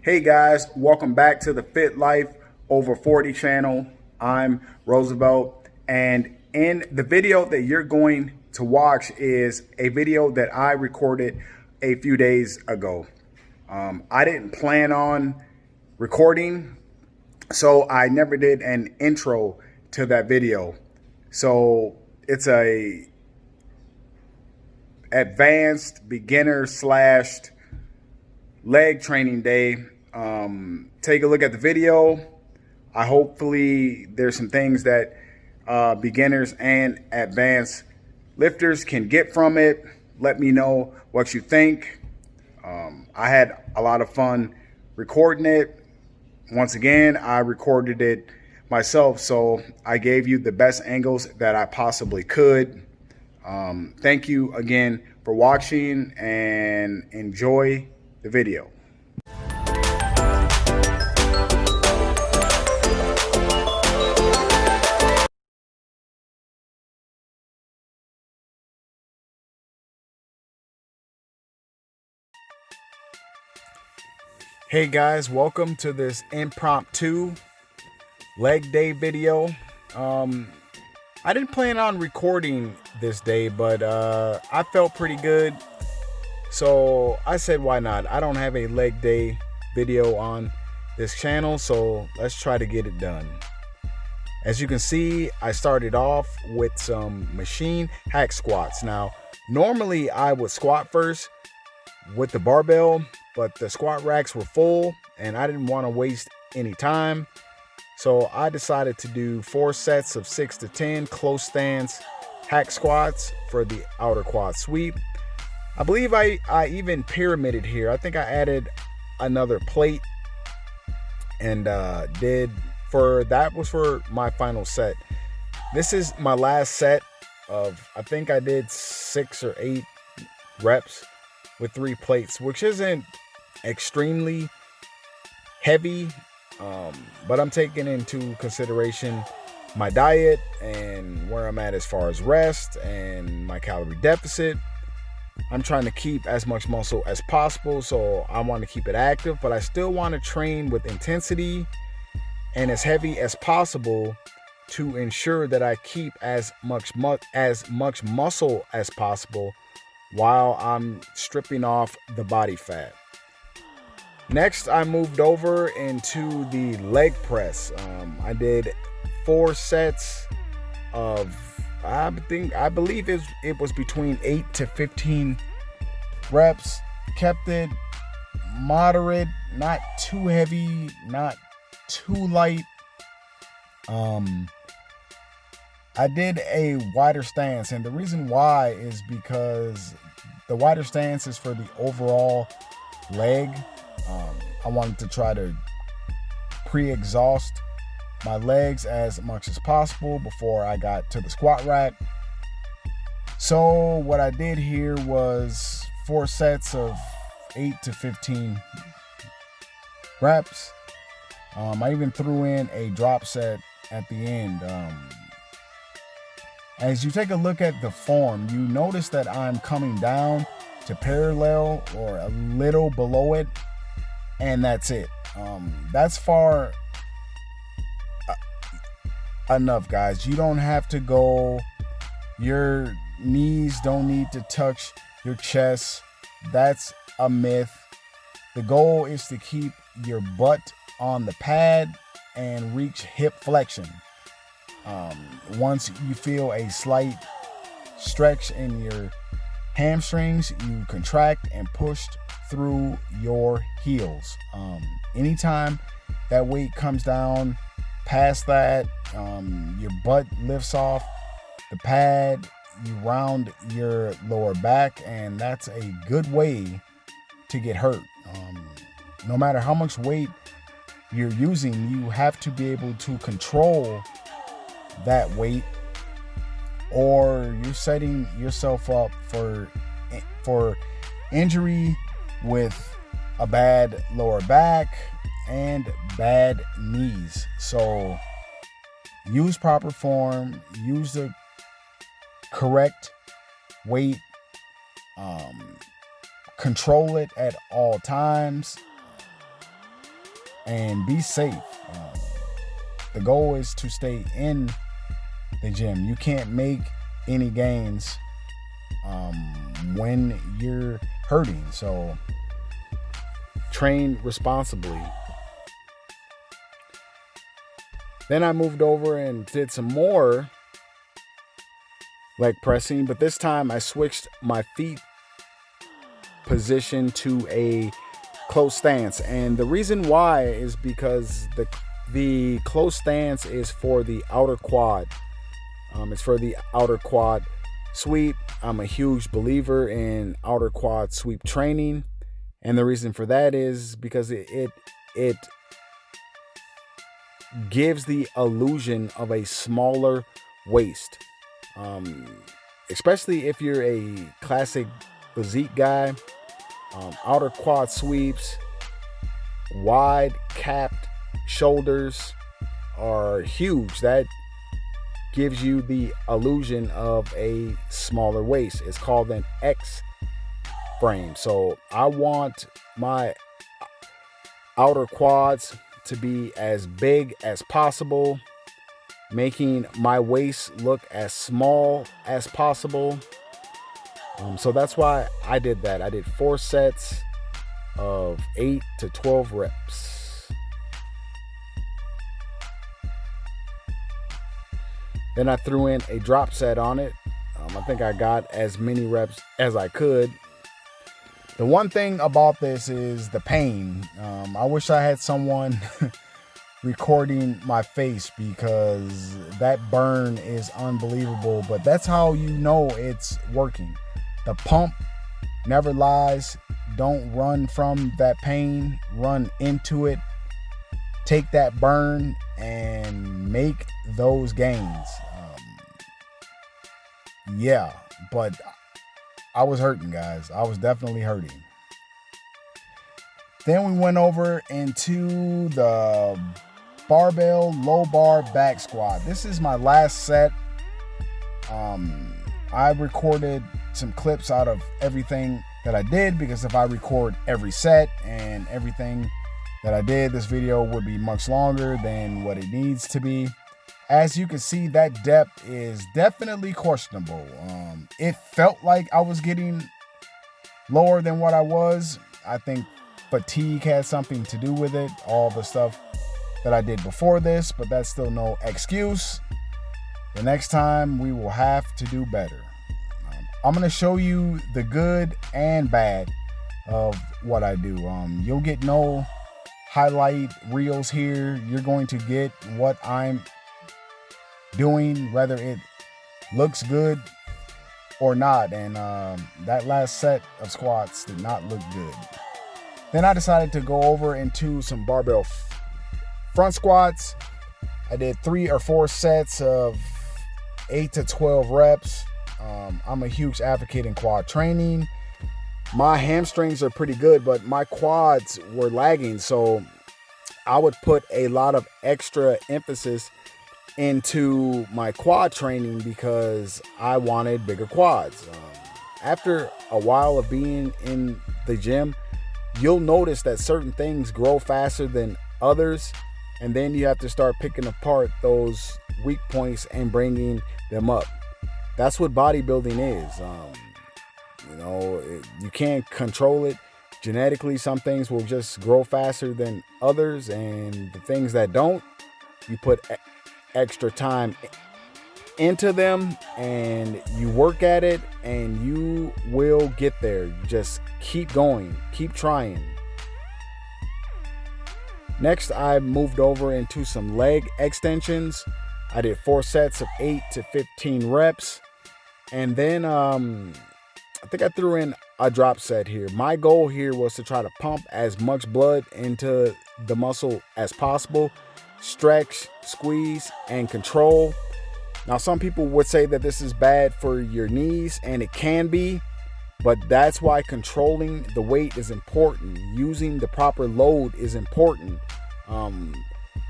Hey guys, welcome back to the Fit Life Over 40 channel. I'm Roosevelt, and in the video that you're going to watch is a video that I recorded a few days ago. I didn't plan on recording, so I never did an intro to that video. So it's a advanced beginner slash leg training day. Take a look at the video. Hopefully there's some things that beginners and advanced lifters can get from it. Let me know what you think. I had a lot of fun recording it. Once again, I recorded it myself, so I gave you the best angles that I possibly could. Thank you again for watching and enjoy the video. Hey guys, welcome to this impromptu leg day video. I didn't plan on recording this day, but I felt pretty good, so I said why not. I don't have a leg day video on this channel, so let's try to get it done. As you can see, I started off with some machine hack squats. Now normally I would squat first with the barbell, but the squat racks were full and I didn't want to waste any time. So I decided to do 4 sets of 6 to 10 close stance hack squats for the outer quad sweep. I believe I even pyramided here. I think I added another plate and that was for my final set. This is my last set of, I think I did 6 or 8 reps with 3 plates, which isn't extremely heavy, but I'm taking into consideration my diet and where I'm at as far as rest and my calorie deficit. I'm trying to keep as much muscle as possible, so I want to keep it active, but I still want to train with intensity and as heavy as possible to ensure that I keep as much muscle as possible while I'm stripping off the body fat. Next, I moved over into the leg press. I did 4 sets of, I believe it was between 8 to 15 reps. Kept it moderate, not too heavy, not too light. I did a wider stance, and the reason why is because the wider stance is for the overall leg. I wanted to try to pre-exhaust my legs as much as possible before I got to the squat rack. So what I did here was 4 sets of 8 to 15 reps. I even threw in a drop set at the end. As you take a look at the form, you notice that I'm coming down to parallel or a little below it, and that's it. That's far enough, guys. You don't have to go, your knees don't need to touch your chest. That's a myth. The goal is to keep your butt on the pad and reach hip flexion. Once you feel a slight stretch in your hamstrings, you contract and push through your heels. Anytime that weight comes down past that, your butt lifts off the pad, you round your lower back, and that's a good way to get hurt. No matter how much weight you're using, you have to be able to control that weight, or you're setting yourself up for injury with a bad lower back and bad knees. So use proper form, use the correct weight, control it at all times, and be safe. The goal is to stay in the gym. You can't make any gains when you're hurting. So train responsibly. Then I moved over and did some more leg pressing, but this time I switched my feet position to a close stance. And the reason why is because the close stance is for the outer quad. It's for the outer quad sweep. I'm a huge believer in outer quad sweep training. And the reason for that is because it gives the illusion of a smaller waist. Especially if you're a classic physique guy. Outer quad sweeps, wide capped shoulders are huge. That gives you the illusion of a smaller waist. It's called an X frame. So I want my outer quads to be as big as possible, making my waist look as small as possible. So that's why I did that. I did 4 sets of 8 to 12 reps. Then I threw in a drop set on it. I think I got as many reps as I could. The one thing about this is the pain. I wish I had someone recording my face, because that burn is unbelievable. But that's how you know it's working. The pump never lies. Don't run from that pain. Run into it. Take that burn and make those gains. Yeah, but I was hurting, guys. I was definitely hurting. Then we went over into the barbell low bar back squat. This is my last set. I recorded some clips out of everything that I did, because if I record every set and everything that I did, this video would be much longer than what it needs to be. As you can see, that depth is definitely questionable. It felt like I was getting lower than what I was. I think fatigue had something to do with it, all the stuff that I did before this, but that's still no excuse. The next time we will have to do better. I'm going to show you the good and bad of what I do. You'll get no highlight reels here. You're going to get what I'm doing, whether it looks good or not. And that last set of squats did not look good. Then I decided to go over into some barbell front squats. I did 3 or 4 sets of 8 to 12 reps. I'm a huge advocate in quad training. My hamstrings are pretty good, but my quads were lagging. So I would put a lot of extra emphasis into my quad training because I wanted bigger quads. After a while of being in the gym, you'll notice that certain things grow faster than others, and then you have to start picking apart those weak points and bringing them up. That's what bodybuilding is. You can't control it genetically. Some things will just grow faster than others, and the things that don't, you put extra time into them and you work at it, and you will get there. Just keep going, keep trying. Next, I moved over into some leg extensions. I did 4 sets of 8 to 15 reps. And then I think I threw in a drop set here. My goal here was to try to pump as much blood into the muscle as possible. Stretch, squeeze, and control. Now, some people would say that this is bad for your knees, and it can be. But that's why controlling the weight is important. Using the proper load is important.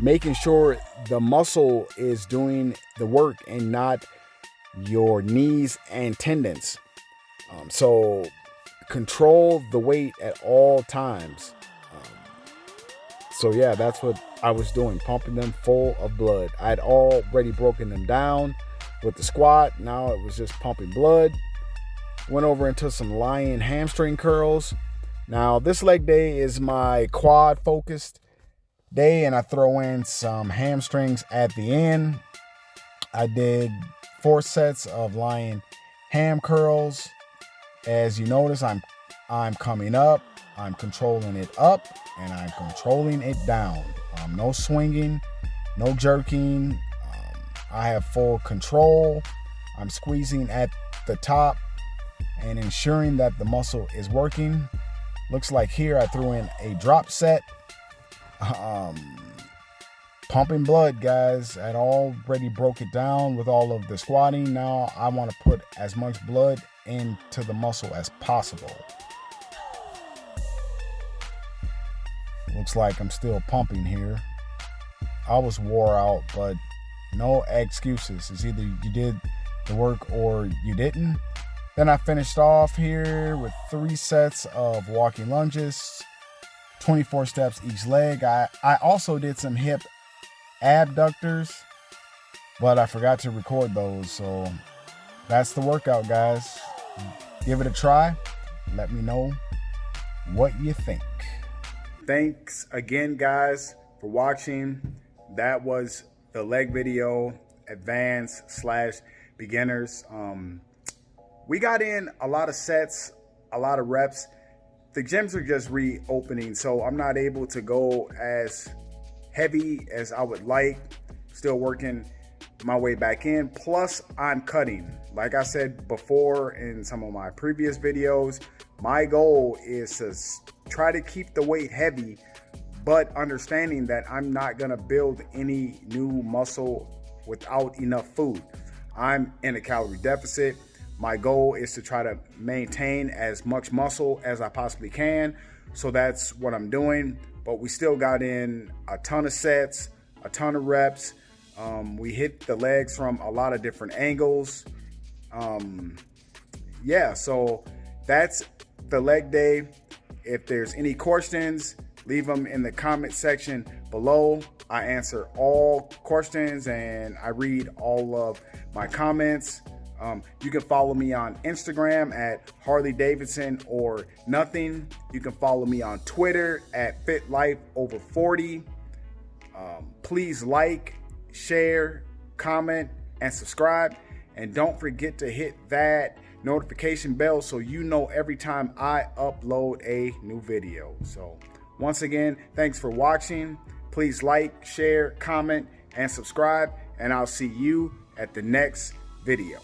Making sure the muscle is doing the work and not your knees and tendons. So control the weight at all times. So yeah, that's what I was doing, pumping them full of blood. I'd already broken them down with the squat. Now it was just pumping blood. Went over into some lion hamstring curls. Now this leg day is my quad focused day, and I throw in some hamstrings at the end. I did 4 sets of lion ham curls. As you notice, I'm coming up, I'm controlling it up, and I'm controlling it down. No swinging, no jerking. I have full control. I'm squeezing at the top and ensuring that the muscle is working. Looks like here I threw in a drop set. Pumping blood, guys. I'd already broke it down with all of the squatting. Now I want to put as much blood into the muscle as possible. Looks like I'm still pumping here. I was wore out, but no excuses. It's either you did the work or you didn't. Then I finished off here with 3 sets of walking lunges, 24 steps each leg. I also did some hip abductors, but I forgot to record those. So that's the workout, guys. Give it a try. Let me know what you think. Thanks again, guys, for watching. That was the leg video, advanced/beginners. We got in a lot of sets, a lot of reps. The gyms are just reopening, so I'm not able to go as heavy as I would like. Still working my way back in. Plus, I'm cutting. Like I said before in some of my previous videos, my goal is to try to keep the weight heavy, but understanding that I'm not gonna build any new muscle without enough food. I'm in a calorie deficit. My goal is to try to maintain as much muscle as I possibly can. So that's what I'm doing. But we still got in a ton of sets, a ton of reps. We hit the legs from a lot of different angles. Yeah, so that's the leg day. If there's any questions, leave them in the comment section below. I answer all questions and I read all of my comments. You can follow me on Instagram at Harley Davidson or nothing. You can follow me on Twitter at FitLifeOver40. Please like, share, comment, and subscribe. And don't forget to hit that notification bell so you know every time I upload a new video. So once again, thanks for watching. Please like, share, comment, and subscribe. And I'll see you at the next video.